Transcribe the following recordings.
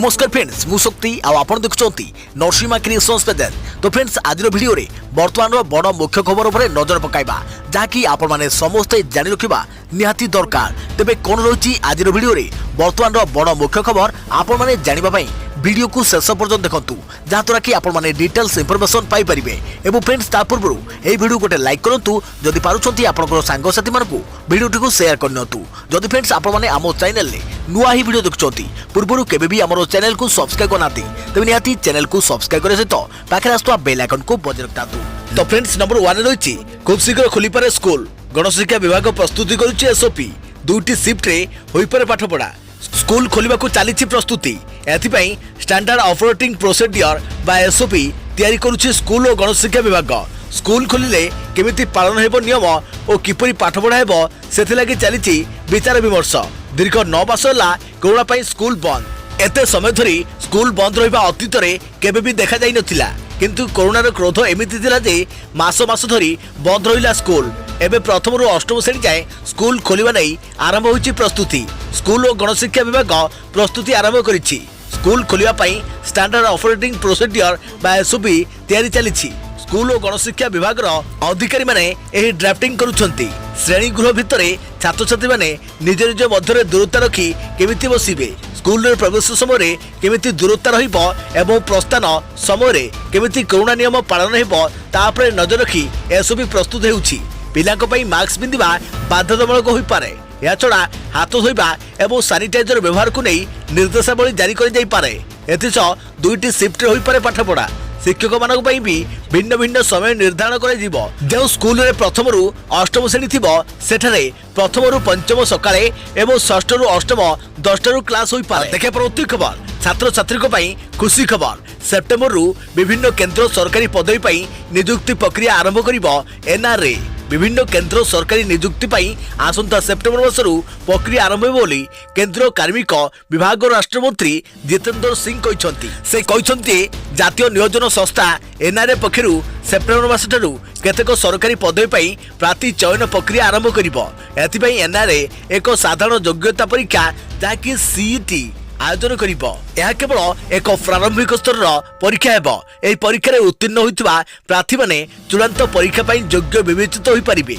नमस्कार फ्रेंड्स मु शक्ति आपण देखुंती नरसिंहा क्रिएशंस पेज। तो फ्रेंड्स आज वीडियो रे वर्तमान बड़ मुख्य खबर उपर नजर पकाइबा जहाँकि आपण माने समस्ते जानि रखिबा निहाती दरकार। तेबे कोन रही आज वीडियो रे वर्तमान बड़ मुख्य खबर आपण माने जानिबा पई वीडियो को शेष पर्यंत देखंतु जहाँद्वारा कि आपण माने डिटेल्स इंफॉर्मेशन पाई परिबे। एवं फ्रेंड्स ता पूर्व ए वीडियो गोटे लाइक करंतु जदि पारुछंती आपनकर सांग साथी मानकु वीडियो को शेयर करनतु। जदि फ्रेंड्स आपण माने आमो चैनल ले नुआ ही वीडियो देखुछंती पूर्व केबे भी हमरो चैनल को सब्सक्राइब करनाती तबे निहाती चैनल को सब्सक्राइब करे सहित पाखे आस्तुवा बेल आइकन को बजाय रखतातु। तो फ्रेंड्स नंबर 1 रही खूब शीघ्र खोली पारे स्कूल। गणशिक्षा विभाग प्रस्तुति करुछि एसओपी। दुईटी शिफ्ट रे होई पारे पाठ पढ़ा। स्कूल खोलिबा को चलीछि प्रस्तुति। एथिपई स्टैंडर्ड ऑपरेटिंग प्रोसीजर बा एसओपी तैयारी करुछि स्कूल और गणशिक्षा विभाग। स्कूल खोलिले केमिति पालन हेबो नियम और किपरि पाठ पढ़ा हेबो सेथि लागि चलीछि विचार विमर्श। दीर्घ 9 मास होला कोरोना पई स्कूल बंद। एते समय धरी स्कूल बंद रहिबा अतीत रे केबे भी देखा जाई नथिला, किंतु कोरोनार क्रोध एमिति थिला जे मास मास धरी बंद रहिला स्कूल। एबे प्रथम रु अष्टम श्रेणी जाए स्कूल खोलिबा नै आरंभ होइछि प्रस्तुति। स्कूल और गणशिक्षा विभाग प्रस्तुति आरंभ करिछि। स्कूल खोलिबा पई स्टैंडर्ड ऑपरेटिंग प्रोसीजर बा एसओपी तैयारी चलीछि। स्कूल और गणशिक्षा विभाग अधिकारी माने एही ड्राफ्टिंग करुछंती। श्रेणी गृह भितरे छात्र छात्री माने निज निज मध्य दूरता रखी केमिति बसिबे, स्कूल रे प्रवेश समय केमिति दूरता रहिबो एवं प्रस्थान समय केमिति कोरोना नियम पालन हेबो तापरे नजर रखी एसओपी प्रस्तुत हेउछि। पिलांक पई मास्क पिंधिबा बाध्यतामूलक होई पारे। या छड़ा हाथ धोइबा एवं सानिटाइजर व्यवहार को नहीं निर्देशावली जारी कर जाई पारे। एथिस दुईटी शिफ्ट होई पारे पाठ पढ़ा। शिक्षक मानक पई भी भिन्न भिन्न समय निर्धारण करे जीवो। जो स्कूल रे प्रथम रु अष्टम श्रेणी थिबो सेठारे प्रथम रु पंचम सकाळे एवं षष्ठ रु अष्टम 10टा रु क्लास होई पारे। देखा प्रति खबर छात्र छात्री को पई खुशी खबर। सेप्टेम्बर रु विभिन्न केंद्र सरकारी पदवी पई नियुक्ति प्रक्रिया आरंभ करिवो एनआरए। विभिन्न केंद्र सरकारी नियुक्ति पई आसंता सेप्टेम्बर मासरू प्रक्रिया आरंभ हो बोली केंद्र कार्मिक विभाग राष्ट्रमंत्री जितेंद्र सिंह कहछंती। से कहछंती जातीय नियोजन संस्था एनआरए पक्षरु सेप्टेम्बर मास ठारू केतेक सरकारी पदवी पई प्रार्थी चयन प्रक्रिया आरंभ करिवो। एथिपई एनआरए एक साधारण योग्यता परीक्षा जाकि सीईटी आयोजन करिवो। यह केवल एक प्रारंभिक स्तर परीक्षा हेबो। एही परीक्षा रे उत्तीर्ण होइतबा प्रार्थी माने चूड़ांत परीक्षा पई योग्य विवेचित होई परिबे।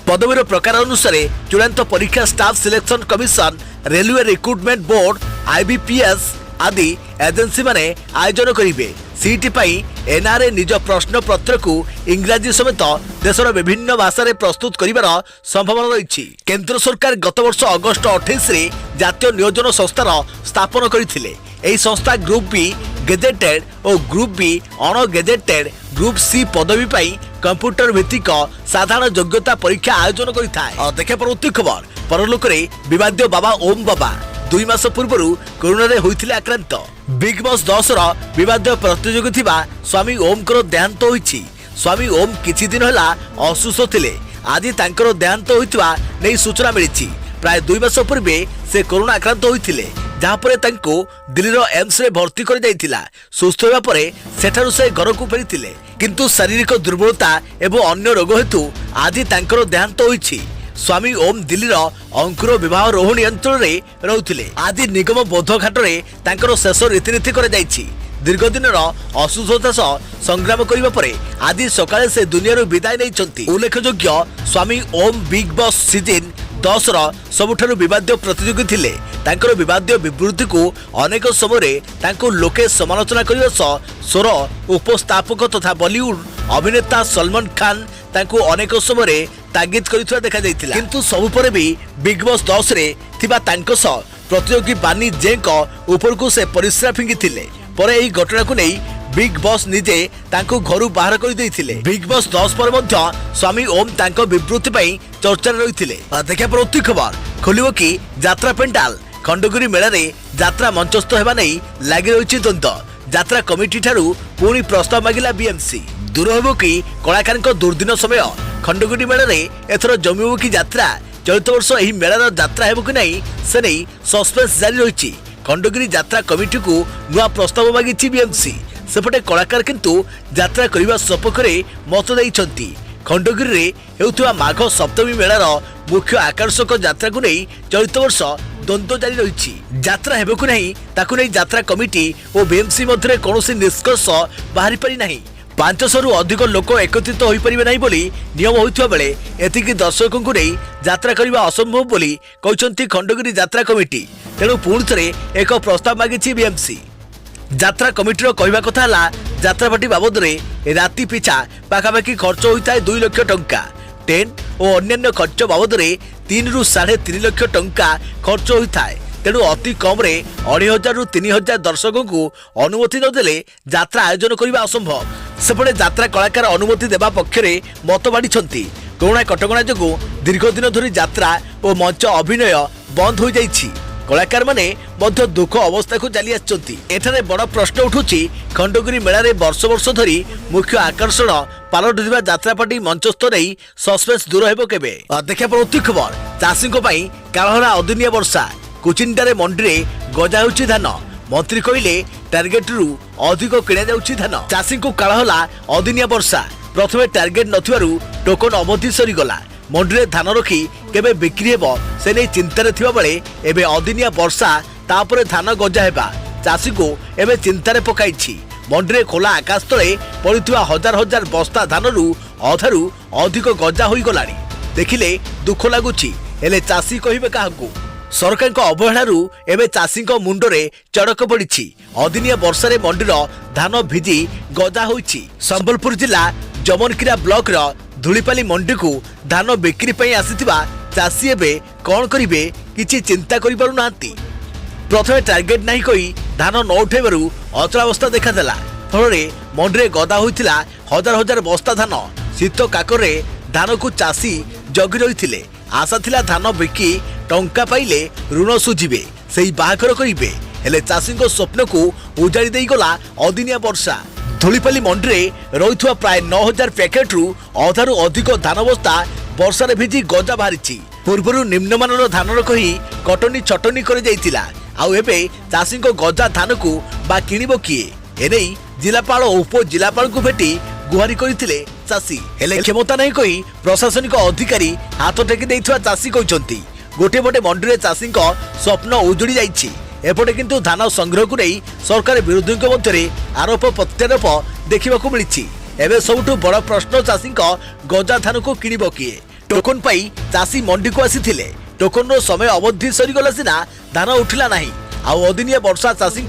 पदवीर प्रकार अनुसार चूड़ांत परीक्षा staff selection commission, railway recruitment board, IBPS आदि एजेंसी माने आयोजन करिवे। सीटी पाई एनआरए निज प्रश्न पत्र को इंग्राजी समेत देशर विभिन्न भाषा रे प्रस्तुत करिवार संभावना रही। केंद्र सरकार गत वर्ष अगस्त 28 रे जातीय नियोजन संस्थार स्थापन करथिले। एही संस्था ग्रुप बी गेजेटेड और ग्रुप बी अण गेजेटेड ग्रुप सी पदवी पाई कंप्यूटर भित्तिक साधारण योग्यता परीक्षा आयोजन करिथाय। देखा परवर्ती खबर परलोक रे विवाद्य बाबा ओम बाबा 2 मास पूर्व कोरोना रे होइथिले आक्रांत। बिग बॉस 10 रो विवाद प्रतियोगी थिबा स्वामी ओम को देहांत होइछि। स्वामी ओम किछि दिन होला असुस्थ थिले। आज तांकर देहांत होइतबा नै सूचना मिलिछि। प्राय 2 मास पूर्वे से कोरोना आक्रांत होइथिले, जहाँ पर तांको दिल्ली रो एम्स रे भर्ती कर जाइथिला। सुस्थ होबा परे सेठारु से घर को फेरिथिले, किंतु शारीरिक दुर्बलता एवं अन्य रोग हेतु आज तांकर देहांत होइछि। स्वामी ओम दिल्ली रो अंकुर विवाह रोहिणी अंचल रे रहउथिले। आज निगम बौद्ध घाट रे तांकर शेष रीतिनीति कर जाइछि। दीर्घ दिन असुस्थता सह संग्राम करिबा परे आज सकाळे से दुनिया विदाय नैछंती। उल्लेखयोग्य स्वामी ओम बिग बॉस सीजन 10 रो सबुठारु विवाद्य प्रतियोगी थिले। तांकर विवाद्य विवृत्ति को अनेक समय तांको लोके समालोचना करिबा सह स्वर उपस्थापक तथा बॉलीवुड अभिनेता सलमान खान तांको अनेक समय तागिद करिथुआ देखा जाइतिला। किंतु सबु परे भी बिग बॉस 10 रे थिबा तांको सह प्रतियोगी बानी जेंको ऊपर को से परिश्रा फिंगिथिले। परे एही घटना को नै बिग बॉस निजे तांको घरु बाहर कर दैथिले। बिग बॉस 10 पर मध्य स्वामी ओम तांको विवृत्ति पई चर्चा रहिथिले। देखा प्रति खबर खोलिबो कि यात्रा पेंडाल। खंडगिरी मेला रे यात्रा मंचस्थ हेबा नै लागि रहिछि द्वंद्व। यात्रा कमिटी ठारू पुणी प्रस्ताव मागिला बीएमसी। दूर हेबो कि कलाकार दुर्दिन समय खंडगिरी मेला रे एथर जमिबो कि यात्रा। चलित वर्ष एही मेलार यात्रा हेबो कि नै से नै सस्पेंस जारी रहिछि। खंडगिरी यात्रा कमिटी को नुआ प्रस्ताव मागिछि बीएमसी। सेपटे कलाकार किंतु यात्रा करने सपक्ष मत देइछंती। खंडगिरी रे हेउथुवा माघ सप्तमी मेलार मुख्य आकर्षक यात्रा को नहीं चलित वर्ष द्वंद्व जारी रही यात्रा हेबकु नहीं ताकु नहीं यात्रा कमिटी और बीएमसी मध्य कौन निष्कर्ष बाहरी पारि नहीं 500 रु अधिक लोक एकत्रित हो पारे नहीं बोली नियम होता बेले एतिकी दर्शकों को नहीं यात्रा करने असंभव बोली कहते खंडगिरी यात्रा कमिटी तेणु पुणी थे एक प्रस्ताव मागिछि बीएमसी यात्रा कमिटीर कहवा कथा यात्रा पार्टी बाबद राति पिछा पाखापाखि खर्च होता है 2 लाख टंका टेंट और अन्य खर्च बाबद 3 रु 3.5 लाख टंका खर्च होता है तेणु अति कम 2,500 रु 3,000 दर्शकों को अनुमति नदेले यात्रा आयोजन करने असंभव सेपटे यात्रा कलाकार अनुमति देवा पक्षरे मत बाढ़ी कोरोना कटकणा जो दीर्घ दिन धरी यात्रा और मंच अभिनय बंद हो जाइछि कलाकार माने मध्य दुख अवस्था को चली आछन्ति बड़ प्रश्न उठुछि खंडगिरी मेला रे वर्ष वर्ष धरी मुख्य आकर्षण पालटुवा यात्रा पार्टी मंचस्थ नहीं सस्पेंस दूर हेबो केबे देखा पड़ती खबर चाषी कालहरा अदिनिया वर्षा कुचिंडारे मंडी रे गजा होछि धान मंत्री कहले टार्गेट रु अधिक किणा जाउछि धान चाषी को कालहला अदिनिया वर्षा प्रथमे टार्गेट नथिबारु टोकन अवधि सरीगला मंडी धान रखी केबे बिक्री हेबो से नहीं चिंतार थिबा बेले एबे अदिनिया वर्षा तापरे धान गजा हेबा चाषी को एबे चिंतार पकाइछि मंडी खोला आकाश तले पड़िथिबा हजार हजार बस्ता धानरू अधारू अधिक गजा होई गलानी देखिले दुख लागुछि हेले चाषी कहिबे काहाकू सरकार अवहेलारू एबे चाषी मुंडरे चड़क पड़ी अदिनिया वर्षा रे मंडीर धान भिजी गजा होइछि संबलपुर जिला जमनकिरा ब्लॉक रो धूलीपाली मंडी को धान बिक्री पई आसीथिबा चाषी एबे कौन करिवे किछि चिंता करि पारु नांती प्रथमे टार्गेट नहीं कही धान न उठेबारु अचलावस्था देखादेला फल मंडी गदा होइथिला हजार हजार बस्ता धान शीत काकरे धान को चाषी जगी रही आशा थिला धान बिकी टंका पाइले ऋण सुझिबे सेही बाहाकर करिबे हेले चाषी स्वप्न को उजाड़ी देई गला अदिनिया वर्षा धूलीपाली मंडी रे रहिथुवा प्राय 9,000 पैकेट रु अधारू अधिक धान बस्ता वर्षा रे भिजी गजा बाहरिछि पूर्वरु निम्नमानर धानर कही कटनी छटनी कर जाइतिला आउ एबे चाषी गजा धान को बा किनिबो किए एने जिलापाल और उप जिलापाल को भेटी गुहारी करथिले चाषी हेले क्षमता नहीं कही प्रशासनिक अधिकारी हाथ टेकी देइथुवा चाषी कहउचंती गोटे पटे मंडी रे चाषी स्वप्न उजुड़ी जाइछि एपटे किंतु धान संग्रह को नहीं सरकार विरोधी मध्य आरोप प्रत्यारोप देखा मिली एवं सबुठ बड़ प्रश्न चाषी गजा धान को किनिबो किए टोकन पाई चाषी मंडी को आसी टोकन रो समय अवधि सरीगला सीना धान उठिला नहीं आउ अदिनिया वर्षा चाषी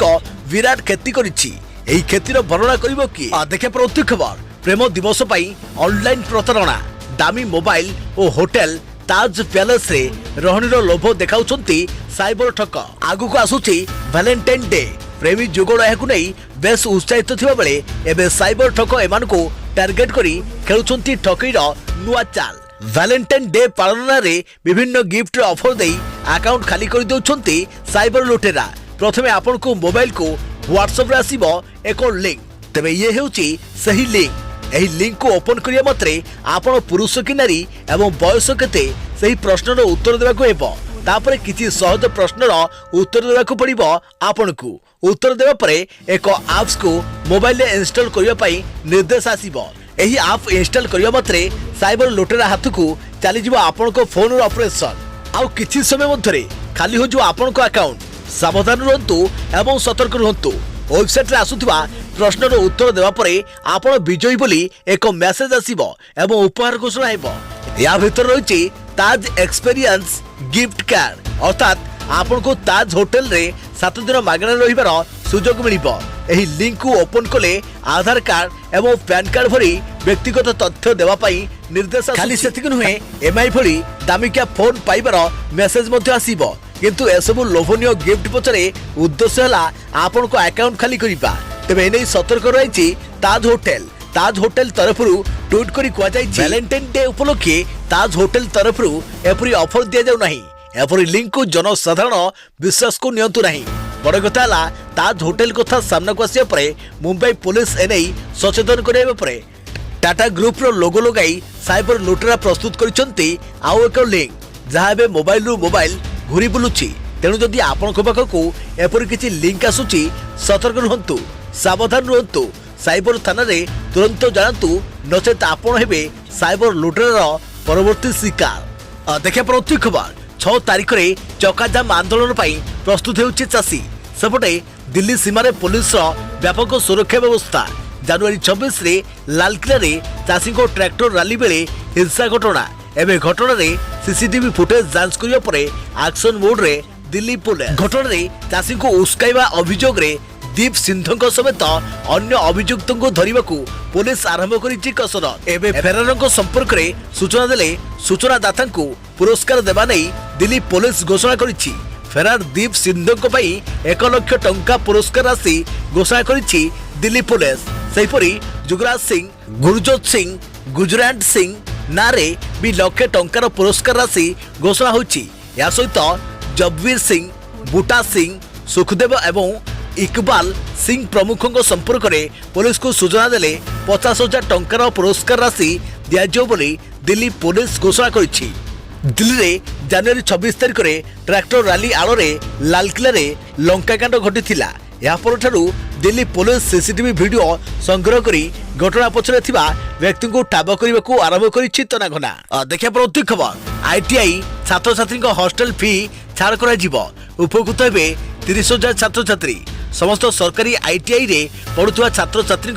विराट क्षति करिछि एही क्षतिर वर्णना करिबो किए देखे प्रति खबर प्रेम दिवस पाई ऑनलाइन प्रतारणा दामी मोबाइल और होटेल ताज पैलेस रे रहणीर लोभ देखाउछंती साइबर ठक आगु को आसुची वैलेंटाइन डे प्रेमी जुगल एहाकु नै बेस उत्साहित थिबा बेले एबे साइबर ठक एमान को टार्गेट करी खेलुछंती ठकईर नुआ चाल वैलेंटाइन डे पालन रे विभिन्न गिफ्ट ऑफर देई अकाउंट खाली कर दउछंती साइबर लुटेरा प्रथमे आपन को मोबाइल को व्हाट्सएप रे आसीबो एक लिंक तबे ये हेउची सही लिंक एही लिंक को ओपन करिया मात्रे आपण पुरुष कि नारी एवं बयस केते सही प्रश्नर उत्तर देबाको हेबो तापरे किछि सहज प्रश्नर उत्तर देबाको पड़िबो आपनकु उत्तर देबा परे एक एप्स को मोबाइल रे इंस्टॉल करिया पई निर्देश आसीबो एही ऐप इंस्टॉल करिया मात्रे साइबर लुटेरा हाथ को चली जिवो आपनको फोन रो ऑपरेशन आउ किछि समय मध्यरे खाली हो जो आपनको अकाउंट सावधान रहंतु एवं सतर्क रहंतु वेबसाइट रे आसुथिबा प्रश्नर उत्तर देवा परे आपण विजयी बोली एक मेसेज आसीबो एवं उपहार घोषणा हेबो या भीतर रहिछि ताज एक्सपीरियंस गिफ्ट कार्ड अर्थात आपण को ताज होटल रे 7 दिन मागଣା रहिबार सुजोग मिलिबो एही लिंक को ओपन कले आधार कार्ड एवं पैन कार्ड भरी व्यक्तिगत तथ्य देवा पई निर्देश खाली सेतिक नुहे एमआई भली दामिकिया फोन पाइबार मेसेज मध्ये आसीबो किंतु एसबु लोभनीय गिफ्ट पछरे उद्देश्य हला आपण को अकाउंट खाली करिबा तेबे एनै सतर्क रहिछि ताज होटल तरफरु ट्वीट करी कुआ जाय वैलेंटाइन डे उपलक्षे ताज होटल तरफरु एपरी ऑफर दिया जाउ नाही एपरी लिंक को जनसाधारण विश्वास को नियंतु नाही बड़ कथा हला ताज होटल कथा सामना को आसिया परे मुंबई पुलिस एनै सचेतन करबा परे टाटा ग्रुप रो लोगो लगाई साइबर लुटेरा प्रस्तुत करिसंती आउ एक लिंक जहा बे मोबाइल रु मोबाइल घुरी बुलुछि तेणु जदि आपण पाखकु एपरि किछि लिंक आसुछि सतर्क रहंतु सावधान रहंतु साइबर थाना रे तुरंत जानतु नचेत आपण हेबे साइबर लुटेरार परवर्ती शिकार देखे प्रति खबर 6 तारिख में चकाजाम आंदोलन प्रस्तुत होउछि चाषी सेपटे दिल्ली सीमार पुलिस व्यापक सुरक्षा व्यवस्था जनवरी 26 रे लालकिला रे चाषी को ट्रैक्टर रैली बेले हिंसा घटना एवं घटना रे सीसीटीवी फुटेज जांच करिया परे एक्शन मोड रे दिल्ली पुलिस घटना रे चाषी को उस्काइबा अभियोग रे दीप सिंधु समेत अन्य अभियुक्तों को धरिबाकू पुलिस आरंभ करिछि कसरत एवं फेरारଙ୍କ संपर्क रे सूचना देले सूचनादाता को पुरस्कार देबा नै दिल्ली पुलिस घोषणा करिछि। फेरार दीप सिंधु 1 लाख टंका पुरस्कार राशि घोषणा करिछि दिल्ली पुलिस। सेहिपरि जुगराज सिंह गुरजोत सिंह गुजरात सिंह नारे भी लाखे टंकार पुरस्कार राशि घोषणा होछि। या सहित जबवीर सिंह बूटा सिंह सुखदेव एवं इकबाल सिंह प्रमुखों संपर्क में पुलिस को सूचना देले 50,000 टंकार पुरस्कार राशि दियाजियो बोली दिल्ली पुलिस घोषणा करिछि। दिल्ली रे जनवरी 26 तारिख में ट्रैक्टर रैली आलोरे लालकिला रे लंकाकांड घटिथिला। या परठारु दिल्ली पुलिस सीसीटीवी वीडियो संग्रह करी घटना पछरे थिबा व्यक्ति को ठाब करने आरंभ करिछि तनाघना। देखिया प्रति खबर आईटीआई छात्र छात्री हॉस्टल फी छाड़ करा जिवो उपकृत हेबे 30,000 छात्र छात्री। समस्त सरकारी आईटीआई रे पढ़ुवा छात्र छात्री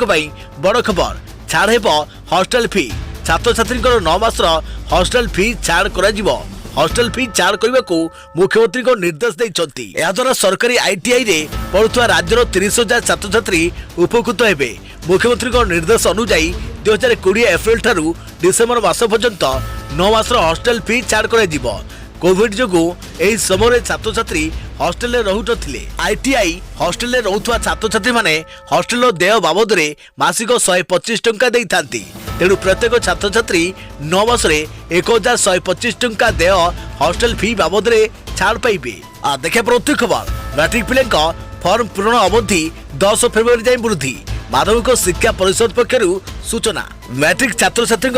बड़ खबर छाड़ हेबो हॉस्टल फी छात्र छात्री 9 मासर हॉस्टल फी छाड़ करा जिवो। हॉस्टल फी छाड़ करने को मुख्यमंत्री को निर्देश देइछंती। या द्वारा सरकारी आईटीआई रे पढ़ुवा राज्यर 30,000 छात्र छात्री उपकृत हेबे। मुख्यमंत्री को निर्देश अनुसार 2020 एप्रिल ठारू डिसेम्बर मास पर्यंत 9 मासर हॉस्टल फी छाड़ करा जिवो। कोविड जोगु एही समय छात्र छात्री हॉस्टेल रे रहुतथिले। आईटीआई हॉस्टेल रे रहुथुवा छात्र छात्री माने हॉस्टेल देय बाबद रे मासिक 125 टंका देइथांती। तेणु प्रत्येक छात्र छात्री 9 मास रे 1125 टंका देय हॉस्टेल फी बाबद रे छाड़ पाइबे। देखे प्रति खबर मैट्रिक पिलांका फॉर्म पूरण अवधि 10 फेब्रुआरी जाए वृद्धि माध्यमिक शिक्षा परिषद पक्षरु सूचना। मैट्रिक छात्र छात्री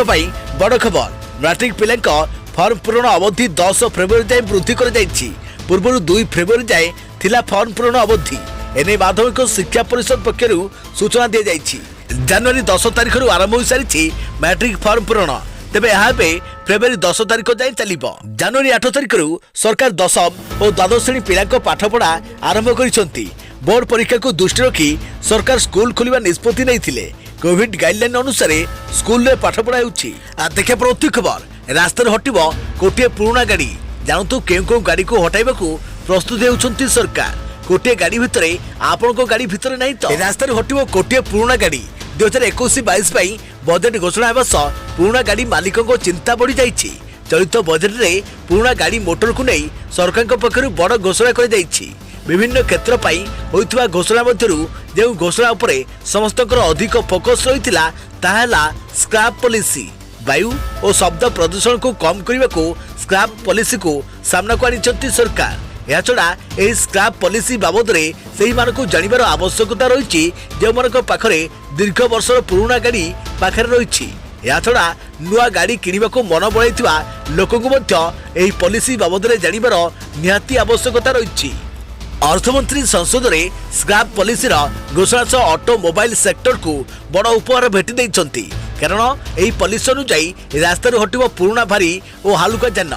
बड़ खबर मैट्रिक पिलांका फॉर्म पूरण अवधि 10 फेब्रुआरी जाए वृद्धि कर जाइछि। पूर्व 2 फेब्रुआरी जाए थिला फॉर्म पूरण अवधि एने माध्यमिक शिक्षा परिषद पक्षरु सूचना दि जाइछि। जनवरी 10 तारिख आरंभ हो सारी मैट्रिक फॉर्म पूरण तेबे यहाँ फेब्रुआरी 10 तारिख जाए चलिबो। जनवरी 8 तारिख सरकार 10म और द्वादश श्रेणी पिला पाठपढ़ा आरंभ करिसंती। बोर्ड परीक्षा को दृष्टि रखी सरकार स्कूल खोलिबा निष्पत्ति नैथिले। कोविड गाइडलाइन अनुसार स्कूल रे पाठपढ़ा होउछि। देखा प्रति खबर रास्ता हटिबो कोटिए पुराना गाड़ी जानतु केउ गाड़ी को हटाइबाकू प्रस्तुत होउछंती सरकार। कोटिए गाड़ी भितरे आपन को गाड़ी भितरे नहीं तो रास्ता हटिबो कोटिए पुराना गाड़ी। 2021-22 बजेट घोषणा हेबा सह पुराना गाड़ी मालिकों को चिंता बढ़ी जाइछि। चलित बजेट रे पुराना गाड़ी मोटर को नहीं सरकार पक्षरु बड़ घोषणा कर जाइछि। विभिन्न क्षेत्र पाई होइतबा घोषणा मध्यरु जे घोषणा उपरे समस्तकर अधिक फोकस रहितिला ताहला स्क्रैप पॉलिसी। वायु और शब्द प्रदूषण को कम करने को स्क्रैप पॉलिसी को सामना को आनी सरकार। या छड़ा यह स्क्रैप पॉलिसी बाबद में से जानवर आवश्यकता रही जो पाखरे दीर्घ वर्षर पुराना गाड़ी पाखे रही। या छड़ा नुआ गाड़ी किणवा को मन बढ़ाई लोक पॉलिसी बाबद में जानवर निहाती आवश्यकता रही। अर्थमंत्री संसद में स्क्रैप पॉलिसी घोषणा सह ऑटोमोबाइल सेक्टर को बड़ उपहार भेटी देइछंती। कारण यही पॉलिसी अनुसार रास्ता हटिबो पुराना भारी और हालुका जान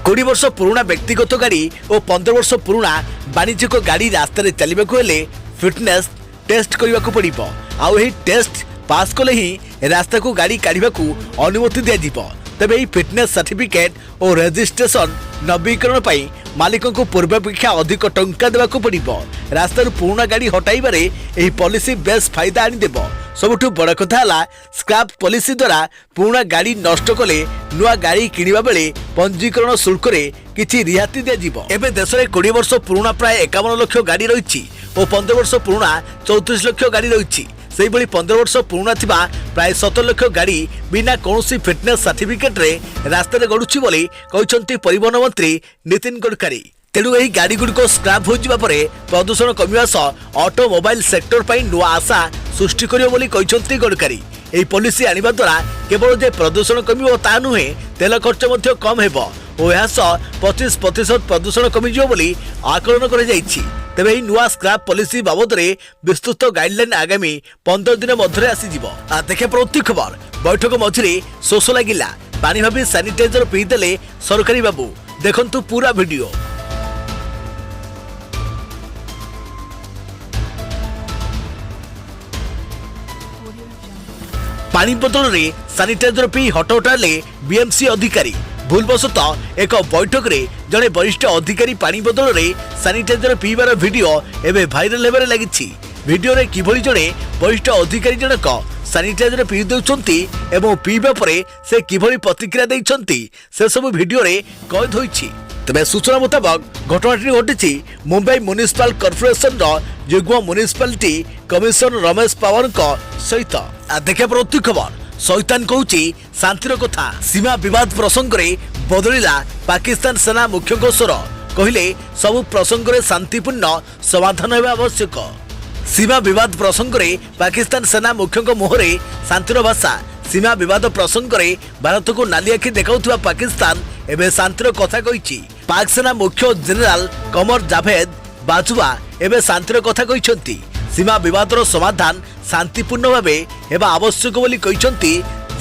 20 वर्ष पुराना व्यक्तिगत गाड़ी और 15 वर्ष पुराना वाणिज्यिक गाड़ी रास्ता चलने हेले फिटनेस टेस्ट करने को पड़ो। आउ टेस्ट पास कले ही रास्ता को गाड़ी काढ़ा अनुमति दिज्व। तेज यही फिटनेस सर्टिफिकेट और रजिस्ट्रेशन नवीकरण पर मालिकों को पूर्वापेक्षा अधिक टंका देवाक पड़ो। रास्ता पुराना गाड़ी हटाइबारे यही पॉलिसी बेस फायदा आनीदेव। सबुठु बड़ कथा है स्क्रैप पॉलिसी द्वारा पुराना गाड़ी नष्ट कले नुआ गाड़ी किणवा बेले पंजीकरण शुल्क रे किछि रिहाती दिज्व। एबे देश में 20 वर्ष पुराना प्राय 51 लाख गाड़ी रही और 15 वर्ष पुराना 34 लाख गाड़ी रही। से 15 वर्ष पुराना थिबा प्राय 17 लाख गाड़ी बिना कौनसी फिटनेस सर्टिफिकेट रे रास्ता गड़ुछि बोली कहते परिवहन मंत्री नितिन गडकरी। तेणु यही गाड़ी गुड़िक स्क्रैप हो प्रदूषण कमिवा सह ऑटोमोबाइल सेक्टर पर नुआ आशा सृष्टि कर गडकरी। यही पॉलिसी आनिबा द्वारा केवल जे प्रदूषण कमिबो ता नुहे तेल खर्च मध्य कम हेबो और यह 25% प्रदूषण कमिजिबो बोली आकलन कर जाइछि। तेबे यही नुआ स्क्रैप पॉलिसी बाबद में विस्तृत गाइडलाइन आगामी 15 दिन मध्य आसीजिबो। देखे प्रति खबर बैठक मझिरे शोष लगिला पानी भाभी सानिटाइजर पीदेले सरकारी बाबू देखंतु पूरा वीडियो। पानी बोतल रे सानिटाइजर पी हटोटाले बीएमसी अधिकारी। भूलवशत एक बैठक रे जड़े वरिष्ठ अधिकारी पानी बोतल रे सानिटाइजर पीबार वीडियो एबे भाइराल हेबारे लागिछि। वीडियो रे किभଳି जड़े वरिष्ठ अधिकारी जनक सानिटाइजर पी देउछंती एवं पीबा परे से किभଳି प्रतिक्रिया दैछंती से सब वीडियो रे कैद होईछि। तबे सूचना मुताबक घटनाटी घटिछि मुंबई म्युनिसिपल कॉर्पोरेशन रो युग्म म्युनिसिपालिटी कमिशनर रमेश पवार सहित। देखा प्रति खबर शैतान कहूची शांतिर कथा। सीमा विवाद प्रसंग रे बदलिला पाकिस्तान सेना मुख्य स्वर। कहले सबु प्रसंग रे शांतिपूर्ण समाधान हेबा आवश्यक। सीमा विवाद प्रसंग रे पाकिस्तान सेना मुख्य मुहरे शांतिर भाषा। सीमा विवाद प्रसंग रे भारत को नाली आखि देखाउथुवा पाकिस्तान एबे शांतिर कथा कहिछि। पाक सेना मुख्य जनरल कमर जावेद बाजुआ एबे शांतिर कथा कहिसंती। सीमा विवादर समाधान शांतिपूर्ण भावे हेबा आवश्यक बोली कहिसंती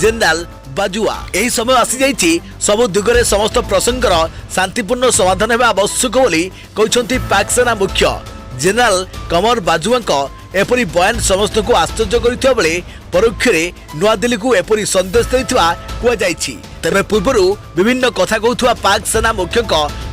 जनरल बाजुआ। एही समय आसी जाइछि सबु दिगरे समस्त प्रसंगर शांतिपूर्ण समाधान हेबा आवश्यक बोली कहिसंती पाक सेना मुख्य जनरल कमर बाजुआ। एपरी बयान समस्त को आश्चर्य करिथिबा बेले परोक्ष रे नुआ दिल्ली को एपरी संदेश दैथिबा कुआ जाइछि। तेरे पूर्वरु विभिन्न कथा कहउथुवा पाक सेना मुख्य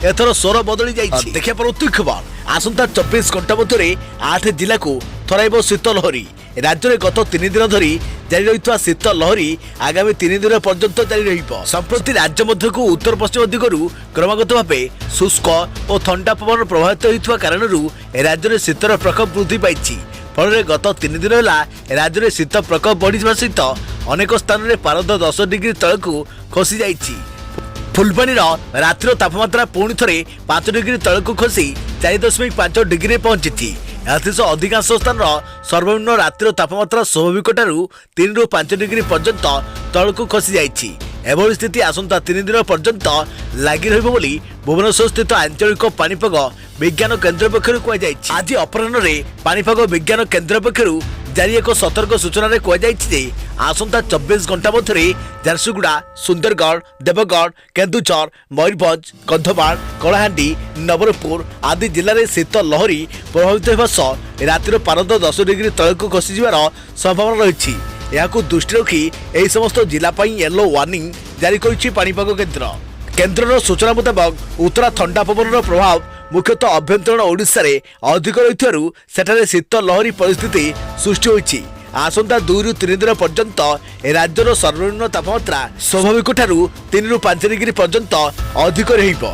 एथर स्वर बदली जाइछि। देखिया परंतु खबर आसंता 24 घंटा मध्य 8 जिला को थराइब शीत लहरी। राज्य में गत 3 दिन धरी जारी रही शीत लहरी आगामी 3 दिन पर्यंत जारी रहिबो। संप्रति राज्य मध्य को उत्तर पश्चिम दिगरु क्रमागत भावे शुष्क और ठंडा पवन प्रभावित होइथुवा कारणरू राज्य में शीतर प्रकोप वृद्धि पाइछि। फल गत 3 दिन है राज्य में शीत प्रकोप बढ़िया सहित अनेक स्थान में पारद 10 डिग्री तलू खसी जाइछि। फुलबाणी रातिर तापमात्रा पुणी थे 5 डिग्री तलू खसी 4.5 डिग्री पहुंची। अधिकांश स्थान सर्वनिम्न रातिर तापमात्रा स्वाभाविक 3 ରୁ 5 डिग्री पर्यंत तलू खसी जाइछि। एभली स्थिति आसंता 3 दिन पर्यंत लगी रहिबो बोली भुवनेश्वर स्थित आंचलिक पानीपाग विज्ञान केन्द्र पक्षरु कुआ जाइछि। आज अपराह्न रे पानीपाग विज्ञान केन्द्र पक्षरु जारी एक सतर्क सूचना रे कुआ जाइछि जे आसंता 24 घंटा मध्य झारसुगुड़ा सुंदरगढ़ देवगढ़ केन्दुझर मयूरभंज कंधमाल कलाहांडी नवरंगपुर आदि जिले में शीत लहरी प्रभावित होगा सह रातिर पारद 10 डिग्री तलू खसी जबार संभावना रही। यहां दृष्टि रखी यह समस्त जिला येलो वार्निंग जारी करिछि पानीपाग केन्द्र। केन्द्रर सूचना मुताबक उत्तरा ठंडा पवन प्रभाव मुख्यतः अभ्यंतरण ओडिशा रे अधिक रही सेठारे शीत लहरी परिस्थिति सृष्टि होइछि। आसंता 2 ରୁ 3 दिन पर्यंत राज्यर सर्वनिम्न तापमात्रा स्वाभाविक 3 ରୁ 5 डिग्री पर्यंत अधिक रहिबो।